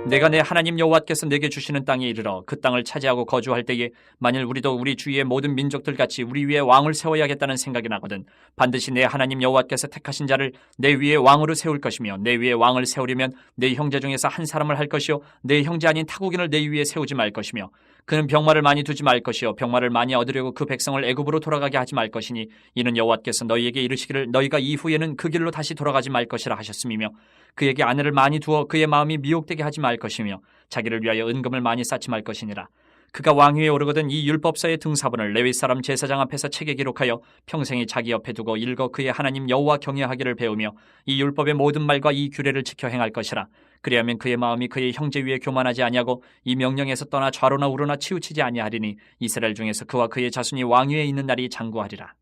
내가 내 하나님 여호와께서 내게 주시는 땅에 이르러 그 땅을 차지하고 거주할 때에 만일 우리도 우리 주위의 모든 민족들 같이 우리 위에 왕을 세워야겠다는 생각이 나거든 반드시 내 하나님 여호와께서 택하신 자를 내 위에 왕으로 세울 것이며 내 위에 왕을 세우려면 내 형제 중에서 한 사람을 할 것이요 내 형제 아닌 타국인을 내 위에 세우지 말 것이며 그는 병마를 많이 두지 말 것이요 병마를 많이 얻으려고 그 백성을 애굽으로 돌아가게 하지 말 것이니 이는 여호와께서 너희에게 이르시기를 너희가 이후에는 그 길로 다시 돌아가지 말 것이라 하셨음이며 그에게 아내를 많이 두어 그의 마음이 미혹되게 하지 말 것이며 자기를 위하여 은금을 많이 쌓지 말 것이니라. 그가 왕위에 오르거든 이 율법서의 등사본을 레위 사람 제사장 앞에서 책에 기록하여 평생이 자기 옆에 두고 읽어 그의 하나님 여호와 경외하기를 배우며 이 율법의 모든 말과 이 규례를 지켜 행할 것이라. 그리하면 그의 마음이 그의 형제 위에 교만하지 아니하고 이 명령에서 떠나 좌로나 우로나 치우치지 아니하리니 이스라엘 중에서 그와 그의 자손이 왕위에 있는 날이 장구하리라.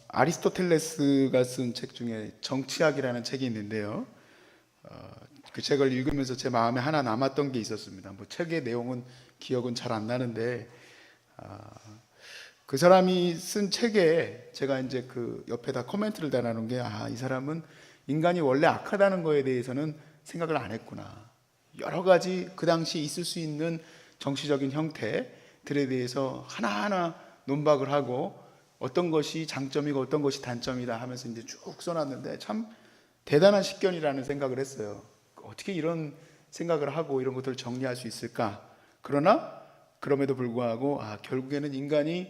아리스토텔레스가 쓴 책 중에 정치학이라는 책이 있는데요. 그 책을 읽으면서 제 마음에 하나 남았던 게 있었습니다. 뭐 책의 내용은 기억은 잘 안 나는데 그 사람이 쓴 책에 제가 이제 그 옆에다 코멘트를 달아놓은 게 이 사람은 인간이 원래 악하다는 거에 대해서는 생각을 안 했구나. 여러 가지 그 당시 있을 수 있는 정치적인 형태들에 대해서 하나하나 논박을 하고 어떤 것이 장점이고 어떤 것이 단점이다 하면서 이제 쭉 써놨는데 참 대단한 식견이라는 생각을 했어요. 어떻게 이런 생각을 하고 이런 것들을 정리할 수 있을까? 그러나 그럼에도 불구하고 결국에는 인간이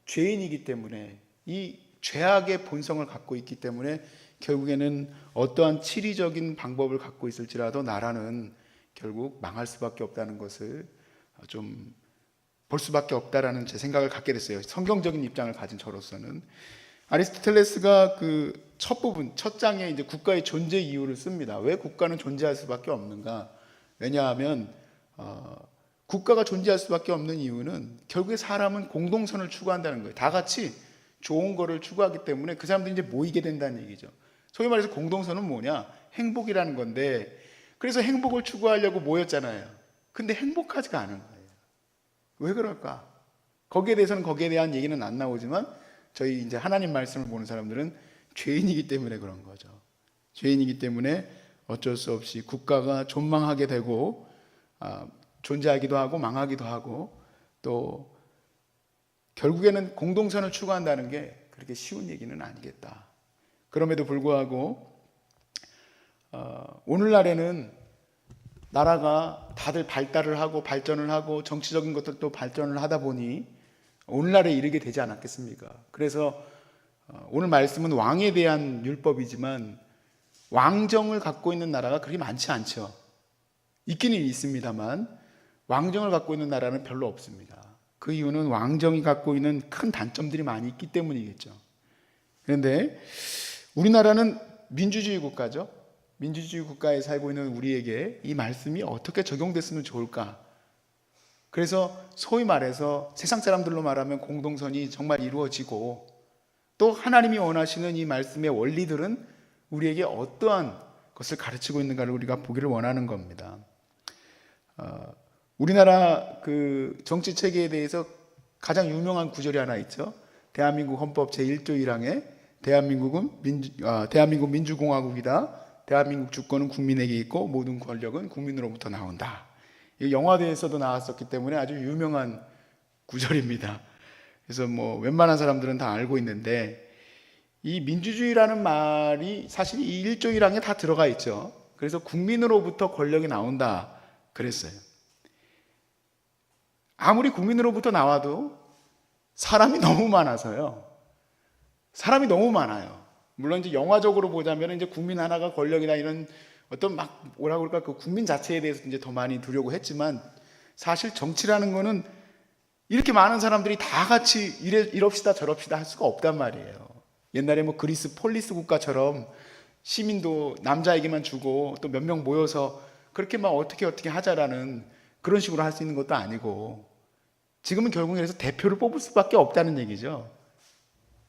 죄인이기 때문에 이 죄악의 본성을 갖고 있기 때문에 결국에는 어떠한 치리적인 방법을 갖고 있을지라도 나라는 결국 망할 수밖에 없다는 것을 좀 볼 수밖에 없다라는 제 생각을 갖게 됐어요. 성경적인 입장을 가진 저로서는. 아리스토텔레스가 그 첫 부분, 첫 장에 이제 국가의 존재 이유를 씁니다. 왜 국가는 존재할 수밖에 없는가? 왜냐하면 국가가 존재할 수밖에 없는 이유는 결국에 사람은 공동선을 추구한다는 거예요. 다 같이 좋은 거를 추구하기 때문에 그 사람들이 이제 모이게 된다는 얘기죠. 소위 말해서 공동선은 뭐냐? 행복이라는 건데, 그래서 행복을 추구하려고 모였잖아요. 근데 행복하지가 않은 거예요. 왜 그럴까? 거기에 대한 얘기는 안 나오지만 저희 이제 하나님 말씀을 보는 사람들은 죄인이기 때문에 그런 거죠. 죄인이기 때문에 어쩔 수 없이 국가가 존망하게 되고 존재하기도 하고 망하기도 하고 또 결국에는 공동선을 추구한다는 게 그렇게 쉬운 얘기는 아니겠다. 그럼에도 불구하고 오늘날에는 나라가 다들 발달을 하고 발전을 하고 정치적인 것들도 발전을 하다 보니 오늘날에 이르게 되지 않았겠습니까? 그래서 오늘 말씀은 왕에 대한 율법이지만 왕정을 갖고 있는 나라가 그렇게 많지 않죠. 있기는 있습니다만 왕정을 갖고 있는 나라는 별로 없습니다. 그 이유는 왕정이 갖고 있는 큰 단점들이 많이 있기 때문이겠죠. 그런데 우리나라는 민주주의 국가죠. 민주주의 국가에 살고 있는 우리에게 이 말씀이 어떻게 적용됐으면 좋을까? 그래서 소위 말해서 세상 사람들로 말하면 공동선이 정말 이루어지고 또 하나님이 원하시는 이 말씀의 원리들은 우리에게 어떠한 것을 가르치고 있는가를 우리가 보기를 원하는 겁니다. 우리나라 그 정치 체계에 대해서 가장 유명한 구절이 하나 있죠. 대한민국 헌법 제1조 1항에 대한민국 민주공화국이다. 대한민국 주권은 국민에게 있고 모든 권력은 국민으로부터 나온다. 이 영화대에서도 나왔었기 때문에 아주 유명한 구절입니다. 그래서 뭐 웬만한 사람들은 다 알고 있는데 이 민주주의라는 말이 사실 이 1조 1항에 다 들어가 있죠. 그래서 국민으로부터 권력이 나온다 그랬어요. 아무리 국민으로부터 나와도 사람이 너무 많아서요. 사람이 너무 많아요. 물론 이제 영화적으로 보자면 이제 국민 하나가 권력이나 이런 어떤 막 뭐라고 그럴까 그 국민 자체에 대해서 이제 더 많이 두려고 했지만 사실 정치라는 거는 이렇게 많은 사람들이 다 같이 이럽시다 저럽시다 할 수가 없단 말이에요. 옛날에 뭐 그리스 폴리스 국가처럼 시민도 남자에게만 주고 또 몇 명 모여서 그렇게 막 어떻게 하자라는 그런 식으로 할 수 있는 것도 아니고 지금은 결국에 그래서 대표를 뽑을 수밖에 없다는 얘기죠.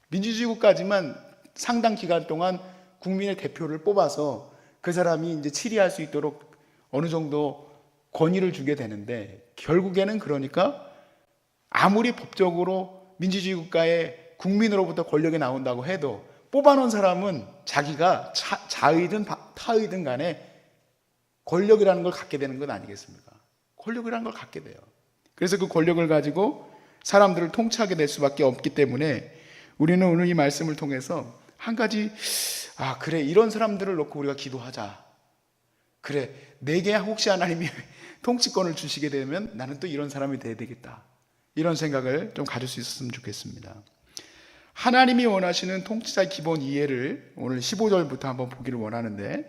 민주주의 국가지만 상당 기간 동안 국민의 대표를 뽑아서 그 사람이 이제 치리할 수 있도록 어느 정도 권위를 주게 되는데 결국에는 그러니까 아무리 법적으로 민주주의 국가에 국민으로부터 권력이 나온다고 해도 뽑아놓은 사람은 자기가 자의든 타의든 간에 권력이라는 걸 갖게 되는 것 아니겠습니까? 권력이라는 걸 갖게 돼요. 그래서 그 권력을 가지고 사람들을 통치하게 될 수밖에 없기 때문에 우리는 오늘 이 말씀을 통해서 한 가지, 그래, 이런 사람들을 놓고 우리가 기도하자. 그래, 내게 혹시 하나님이 통치권을 주시게 되면 나는 또 이런 사람이 돼야 되겠다. 이런 생각을 좀 가질 수 있었으면 좋겠습니다. 하나님이 원하시는 통치자의 기본 이해를 오늘 15절부터 한번 보기를 원하는데,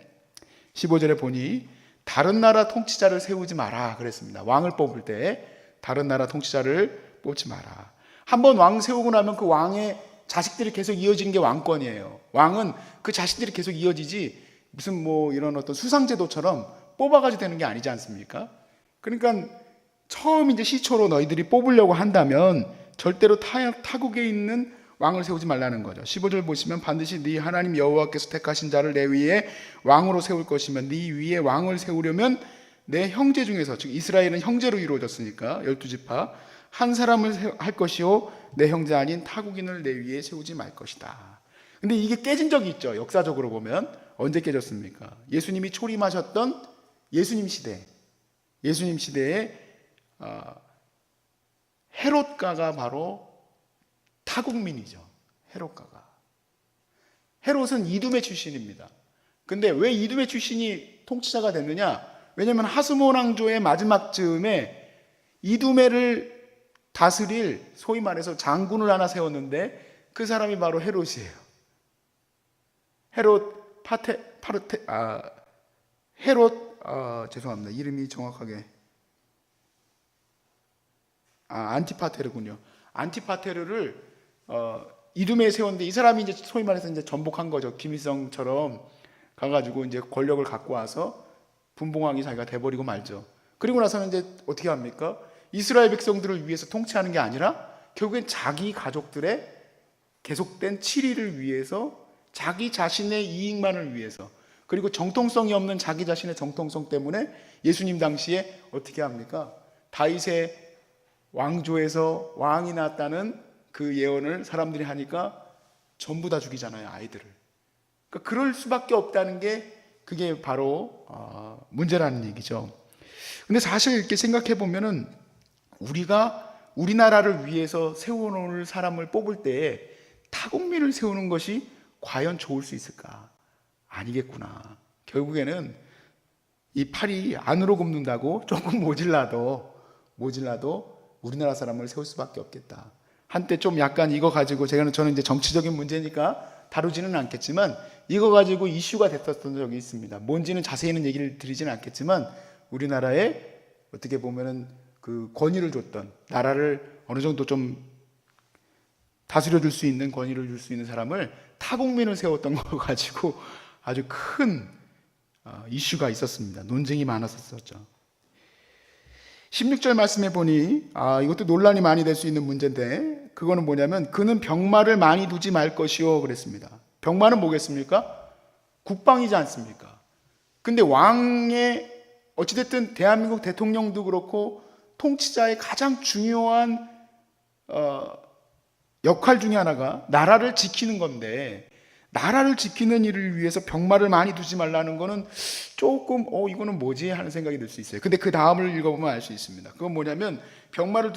15절에 보니 다른 나라 통치자를 세우지 마라 그랬습니다. 왕을 뽑을 때 다른 나라 통치자를 뽑지 마라. 한번 왕 세우고 나면 그 왕의 자식들이 계속 이어지는 게 왕권이에요. 왕은 그 자식들이 계속 이어지지 무슨 이런 어떤 수상제도처럼 뽑아가지고 되는 게 아니지 않습니까? 그러니까 처음 이제 시초로 너희들이 뽑으려고 한다면 절대로 타국에 있는 왕을 세우지 말라는 거죠. 15절 보시면 반드시 네 하나님 여호와께서 택하신 자를 내 위에 왕으로 세울 것이며 네 위에 왕을 세우려면 내 형제 중에서, 즉 이스라엘은 형제로 이루어졌으니까 12지파 한 사람을 할 것이요 내 형제 아닌 타국인을 내 위에 세우지 말 것이다. 근데 이게 깨진 적이 있죠. 역사적으로 보면 언제 깨졌습니까? 예수님이 초림하셨던 예수님 시대에 헤롯가가 바로 타국민이죠. 헤롯은 이두메 출신입니다. 근데 왜 이두메 출신이 통치자가 됐느냐? 왜냐하면 하스몬 왕조의 마지막 즈음에 이두메를 다스릴 소위 말해서 장군을 하나 세웠는데 그 사람이 바로 헤롯이에요. 죄송합니다. 이름이 정확하게 안티파테르군요. 안티파테르를 이두메에 세웠는데 이 사람이 이제 소위 말해서 이제 전복한 거죠. 김일성처럼 가가지고 이제 권력을 갖고 와서 분봉왕이 자기가 돼버리고 말죠. 그리고 나서는 이제 어떻게 합니까? 이스라엘 백성들을 위해서 통치하는 게 아니라 결국엔 자기 가족들의 계속된 치리를 위해서, 자기 자신의 이익만을 위해서, 그리고 정통성이 없는 자기 자신의 정통성 때문에 예수님 당시에 어떻게 합니까? 다윗의 왕조에서 왕이 났다는 그 예언을 사람들이 하니까 전부 다 죽이잖아요, 아이들을. 그러니까 그럴 수밖에 없다는 게 그게 바로 문제라는 얘기죠. 근데 사실 이렇게 생각해 보면은 우리가 우리나라를 위해서 세워놓을 사람을 뽑을 때 타국민을 세우는 것이 과연 좋을 수 있을까? 아니겠구나. 결국에는 이 팔이 안으로 굽는다고 조금 모질라도 우리나라 사람을 세울 수밖에 없겠다. 한때 좀 약간 이거 가지고 저는 이제 정치적인 문제니까 다루지는 않겠지만 이거 가지고 이슈가 됐었던 적이 있습니다. 뭔지는 자세히는 얘기를 드리지는 않겠지만 우리나라에 어떻게 보면은 그 권위를 줬던, 나라를 어느 정도 좀 다스려 줄 수 있는 권위를 줄 수 있는 사람을 타국민을 세웠던 거 가지고 아주 큰 이슈가 있었습니다. 논쟁이 많았었죠. 16절 말씀해 보니 이것도 논란이 많이 될 수 있는 문제인데, 그거는 뭐냐면 그는 병마를 많이 두지 말 것이요 그랬습니다. 병마는 뭐겠습니까? 국방이지 않습니까? 근데 왕의 어찌됐든 대한민국 대통령도 그렇고 통치자의 가장 중요한 역할 중에 하나가 나라를 지키는 건데, 나라를 지키는 일을 위해서 병마를 많이 두지 말라는 거는 조금 이거는 뭐지 하는 생각이 들 수 있어요. 근데 그 다음을 읽어보면 알 수 있습니다. 그건 뭐냐면 병마를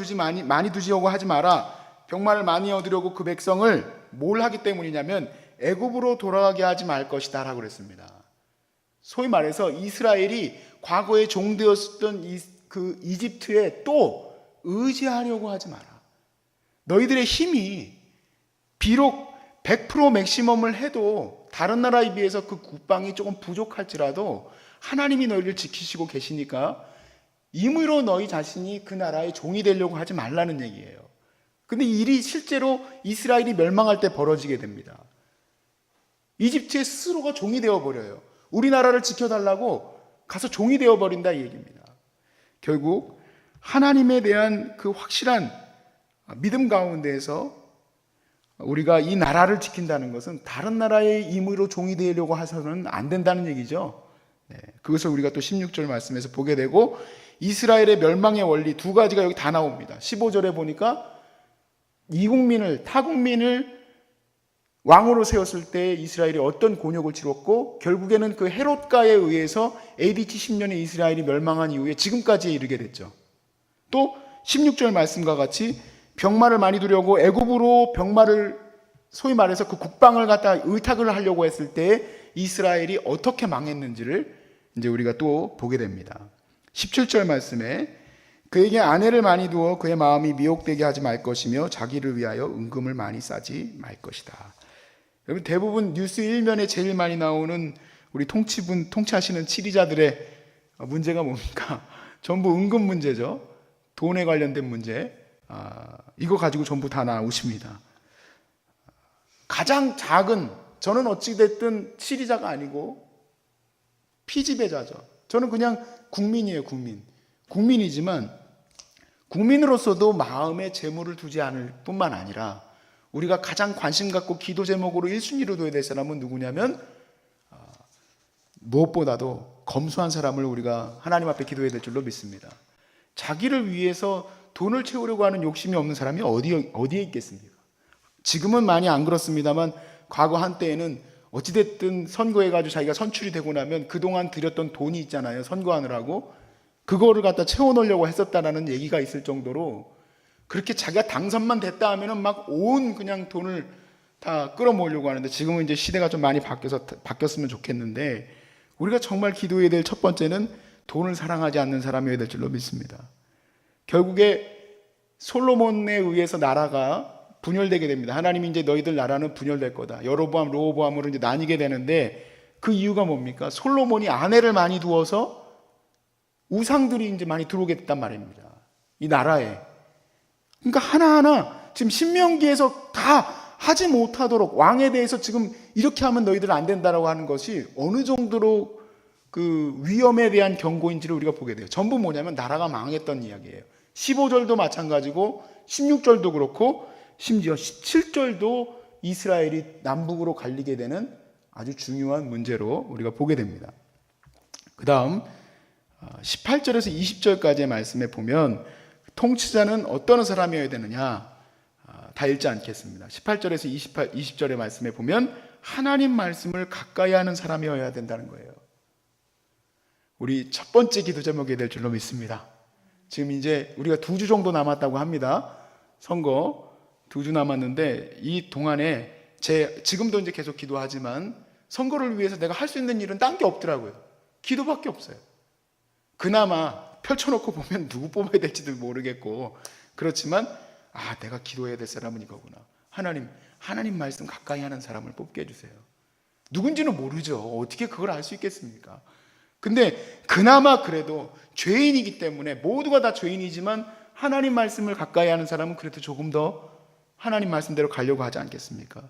많이 두시려고 하지 마라. 병마를 많이 얻으려고 그 백성을 뭘 하기 때문이냐면 애굽으로 돌아가게 하지 말 것이다 라고 그랬습니다. 소위 말해서 이스라엘이 과거에 종되었던 그 이집트에 또 의지하려고 하지 마라. 너희들의 힘이 비록 100% 맥시멈을 해도 다른 나라에 비해서 그 국방이 조금 부족할지라도 하나님이 너희를 지키시고 계시니까 임의로 너희 자신이 그 나라의 종이 되려고 하지 말라는 얘기예요. 근데 이 일이 실제로 이스라엘이 멸망할 때 벌어지게 됩니다. 이집트의 스스로가 종이 되어버려요. 우리나라를 지켜달라고 가서 종이 되어버린다 이 얘기입니다. 결국 하나님에 대한 그 확실한 믿음 가운데에서 우리가 이 나라를 지킨다는 것은 다른 나라의 임의로 종이 되려고 해서는 안 된다는 얘기죠. 그것을 우리가 또 16절 말씀에서 보게 되고, 이스라엘의 멸망의 원리 두 가지가 여기 다 나옵니다. 15절에 보니까 타국민을 왕으로 세웠을 때 이스라엘이 어떤 곤욕을 치렀고 결국에는 그 헤롯가에 의해서 AD 70년에 이스라엘이 멸망한 이후에 지금까지에 이르게 됐죠. 또 16절 말씀과 같이 병마를 많이 두려고 애굽으로 병마를 소위 말해서 그 국방을 갖다 의탁을 하려고 했을 때 이스라엘이 어떻게 망했는지를 이제 우리가 또 보게 됩니다. 17절 말씀에 그에게 아내를 많이 두어 그의 마음이 미혹되게 하지 말 것이며 자기를 위하여 은금을 많이 싸지 말 것이다. 여러분 대부분 뉴스 일면에 제일 많이 나오는 우리 통치하시는 치리자들의 문제가 뭡니까? 전부 은금 문제죠. 돈에 관련된 문제. 이거 가지고 전부 다 나오십니다. 가장 작은, 저는 어찌됐든 치리자가 아니고 피지배자죠. 저는 그냥 국민이에요. 국민이지만 국민으로서도 마음에 재물을 두지 않을 뿐만 아니라 우리가 가장 관심 갖고 기도 제목으로 1순위로 둬야 될 사람은 누구냐면 무엇보다도 검소한 사람을 우리가 하나님 앞에 기도해야 될 줄로 믿습니다. 자기를 위해서 돈을 채우려고 하는 욕심이 없는 사람이 어디에 있겠습니까? 지금은 많이 안 그렇습니다만 과거 한때에는 어찌됐든 선거해가지고 자기가 선출이 되고 나면 그동안 들였던 돈이 있잖아요. 선거하느라고. 그거를 갖다 채워놓으려고 했었다라는 얘기가 있을 정도로 그렇게 자기가 당선만 됐다 하면은 막 온 그냥 돈을 다 끌어모으려고 하는데 지금은 이제 시대가 좀 많이 바뀌었으면 좋겠는데 우리가 정말 기도해야 될 첫 번째는 돈을 사랑하지 않는 사람이어야 될 줄로 믿습니다. 결국에 솔로몬에 의해서 나라가 분열되게 됩니다. 하나님이 이제 너희들 나라는 분열될 거다. 여로보암, 르호보암으로 이제 나뉘게 되는데 그 이유가 뭡니까? 솔로몬이 아내를 많이 두어서 우상들이 이제 많이 들어오게 됐단 말입니다. 이 나라에. 그러니까 하나하나 지금 신명기에서 다 하지 못하도록 왕에 대해서 지금 이렇게 하면 너희들은 안 된다라고 하는 것이 어느 정도로 그 위험에 대한 경고인지를 우리가 보게 돼요. 전부 뭐냐면 나라가 망했던 이야기예요. 15절도 마찬가지고 16절도 그렇고 심지어 17절도 이스라엘이 남북으로 갈리게 되는 아주 중요한 문제로 우리가 보게 됩니다. 그 다음 18절에서 20절까지의 말씀에 보면 통치자는 어떤 사람이어야 되느냐 다 읽지 않겠습니다. 18절에서 20절의 말씀에 보면 하나님 말씀을 가까이 하는 사람이어야 된다는 거예요. 우리 첫 번째 기도 제목이 될 줄로 믿습니다. 지금 이제 우리가 2주 정도 남았다고 합니다. 선거 2주 남았는데 이 동안에 지금도 이제 계속 기도하지만 선거를 위해서 내가 할 수 있는 일은 딴 게 없더라고요. 기도밖에 없어요. 그나마 펼쳐놓고 보면 누구 뽑아야 될지도 모르겠고 그렇지만 내가 기도해야 될 사람은 이거구나. 하나님 말씀 가까이 하는 사람을 뽑게 해주세요. 누군지는 모르죠. 어떻게 그걸 알 수 있겠습니까? 근데 그나마 그래도 죄인이기 때문에 모두가 다 죄인이지만 하나님 말씀을 가까이 하는 사람은 그래도 조금 더 하나님 말씀대로 가려고 하지 않겠습니까?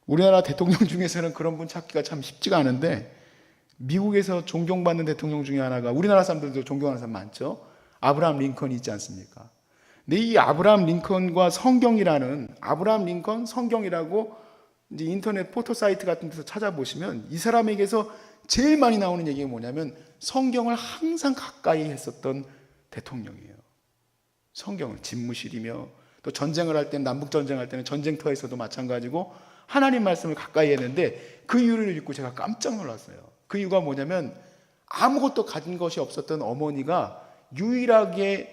우리나라 대통령 중에서는 그런 분 찾기가 참 쉽지가 않은데 미국에서 존경받는 대통령 중에 하나가 우리나라 사람들도 존경하는 사람 많죠. 아브라함 링컨이 있지 않습니까? 근데 이 아브라함 링컨과 성경이라는 아브라함 링컨 성경이라고 이제 인터넷 포토 사이트 같은 데서 찾아보시면 이 사람에게서 제일 많이 나오는 얘기가 뭐냐면 성경을 항상 가까이 했었던 대통령이에요. 성경을 집무실이며 또 전쟁을 할 때는 남북 전쟁할 때는 전쟁터에서도 마찬가지고 하나님 말씀을 가까이 했는데 그 이유를 읽고 제가 깜짝 놀랐어요. 그 이유가 뭐냐면 아무것도 가진 것이 없었던 어머니가 유일하게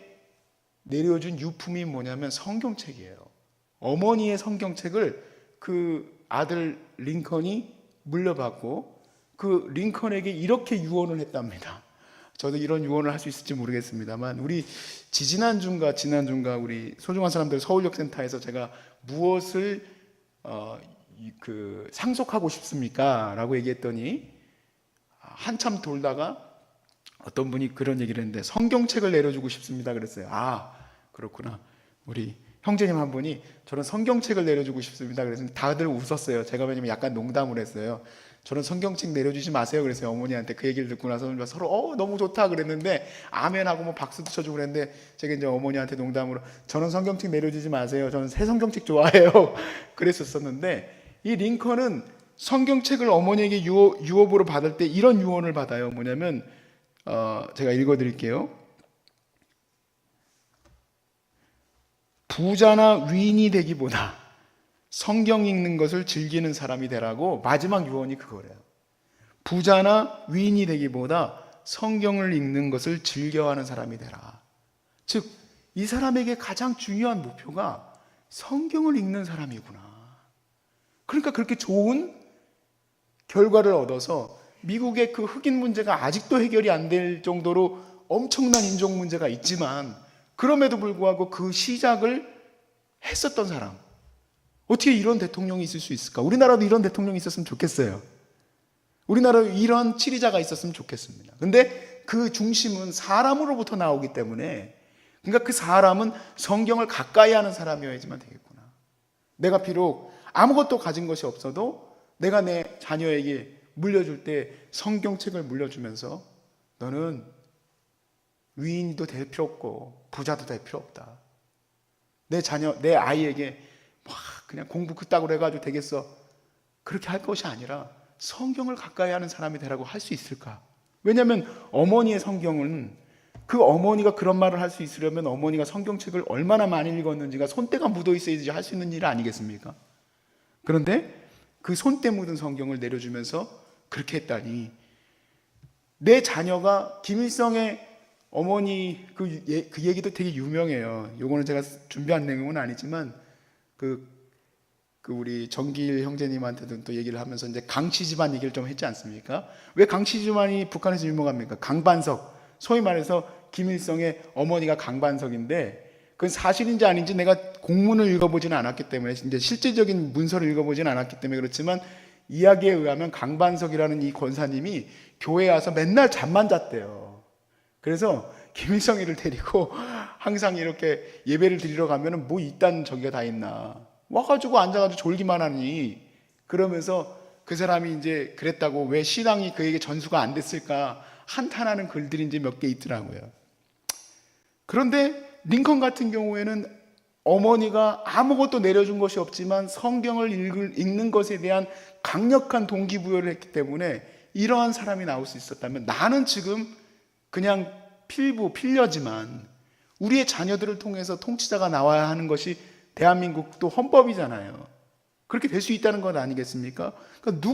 내려준 유품이 뭐냐면 성경책이에요. 어머니의 성경책을 그 아들 링컨이 물려받고 그 링컨에게 이렇게 유언을 했답니다. 저도 이런 유언을 할 수 있을지 모르겠습니다만 우리 지난주인가 우리 소중한 사람들 서울역센터에서 제가 무엇을 상속하고 싶습니까? 라고 얘기했더니 한참 돌다가 어떤 분이 그런 얘기를 했는데 성경책을 내려주고 싶습니다 그랬어요. 그렇구나. 우리 형제님 한 분이 저는 성경책을 내려주고 싶습니다 그래서 다들 웃었어요. 제가 왜냐면 약간 농담을 했어요. 저는 성경책 내려주지 마세요 그랬어요. 어머니한테 그 얘기를 듣고 나서 서로 너무 좋다 그랬는데 아멘하고 뭐 박수도 쳐주고 그랬는데 제가 이제 어머니한테 농담으로 저는 성경책 내려주지 마세요. 저는 새 성경책 좋아해요. 그랬었었는데 이 링컨은 성경책을 어머니에게 유업으로 받을 때 이런 유언을 받아요. 뭐냐면 제가 읽어드릴게요. 부자나 위인이 되기보다 성경 읽는 것을 즐기는 사람이 되라고 마지막 유언이 그거래요. 부자나 위인이 되기보다 성경을 읽는 것을 즐겨하는 사람이 되라. 즉, 이 사람에게 가장 중요한 목표가 성경을 읽는 사람이구나. 그러니까 그렇게 좋은 결과를 얻어서 미국의 그 흑인 문제가 아직도 해결이 안 될 정도로 엄청난 인종 문제가 있지만 그럼에도 불구하고 그 시작을 했었던 사람. 어떻게 이런 대통령이 있을 수 있을까? 우리나라도 이런 대통령이 있었으면 좋겠어요. 우리나라도 이런 치리자가 있었으면 좋겠습니다. 근데 그 중심은 사람으로부터 나오기 때문에, 그러니까 그 사람은 성경을 가까이 하는 사람이어야지만 되겠구나. 내가 비록 아무것도 가진 것이 없어도 내가 내 자녀에게 물려줄 때 성경책을 물려주면서 너는 위인도 될 필요 없고 부자도 될 필요 없다. 내 자녀, 내 아이에게 막 그냥 공부 그따구로 해가지고 되겠어, 그렇게 할 것이 아니라 성경을 가까이 하는 사람이 되라고 할 수 있을까? 왜냐하면 어머니의 성경은, 그 어머니가 그런 말을 할 수 있으려면 어머니가 성경책을 얼마나 많이 읽었는지가 손때가 묻어 있어야지 할 수 있는 일 아니겠습니까? 그런데 그 손때 묻은 성경을 내려주면서 그렇게 했다니, 내 자녀가 김일성의 어머니 그 얘기도 되게 유명해요. 요거는 제가 준비한 내용은 아니지만 그 우리 정길 형제님한테도 또 얘기를 하면서 이제 강씨 집안 얘기를 좀 했지 않습니까? 왜 강씨 집안이 북한에서 유명합니까? 강반석. 소위 말해서 김일성의 어머니가 강반석인데, 그건 사실인지 아닌지 내가 공문을 읽어보지는 않았기 때문에, 이제 실질적인 문서를 읽어보지는 않았기 때문에 그렇지만, 이야기에 의하면 강반석이라는 이 권사님이 교회에 와서 맨날 잠만 잤대요. 그래서 김일성이를 데리고 항상 이렇게 예배를 드리러 가면은 뭐 이딴 저기가 다 있나, 와가지고 앉아가지고 졸기만 하니, 그러면서 그 사람이 이제 그랬다고, 왜 신앙이 그에게 전수가 안 됐을까 한탄하는 글들이 이제 몇 개 있더라고요. 그런데 링컨 같은 경우에는 어머니가 아무것도 내려준 것이 없지만 성경을 읽는 것에 대한 강력한 동기부여를 했기 때문에 이러한 사람이 나올 수 있었다면, 나는 지금 그냥 필려지만 우리의 자녀들을 통해서 통치자가 나와야 하는 것이 대한민국도 헌법이잖아요. 그렇게 될 수 있다는 것 아니겠습니까? 그러니까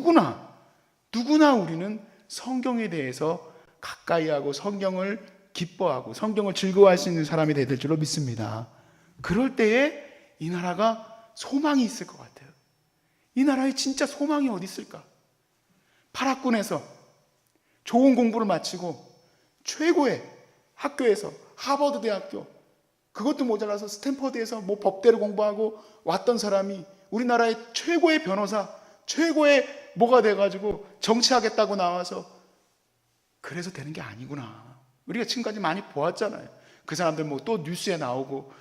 누구나 우리는 성경에 대해서 가까이 하고 성경을 기뻐하고 성경을 즐거워할 수 있는 사람이 될 줄로 믿습니다. 그럴 때에 이 나라가 소망이 있을 것 같아요. 이 나라에 진짜 소망이 어디 있을까? 파라군에서 좋은 공부를 마치고 최고의 학교에서, 하버드 대학교, 그것도 모자라서 스탠퍼드에서 뭐 법대를 공부하고 왔던 사람이 우리나라의 최고의 변호사, 최고의 뭐가 돼가지고 정치하겠다고 나와서, 그래서 되는 게 아니구나. 우리가 지금까지 많이 보았잖아요. 그 사람들 뭐 또 뉴스에 나오고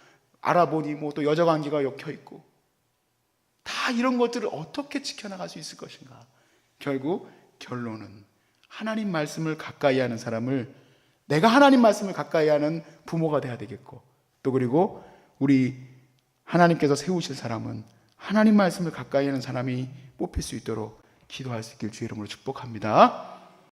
알아보니 뭐 또 여자 관계가 엮여 있고, 다 이런 것들을 어떻게 지켜나갈 수 있을 것인가. 결국 결론은 하나님 말씀을 가까이 하는 사람을, 내가 하나님 말씀을 가까이 하는 부모가 돼야 되겠고, 또 그리고 우리 하나님께서 세우실 사람은 하나님 말씀을 가까이 하는 사람이 뽑힐 수 있도록 기도할 수 있길 주의 이름으로 축복합니다.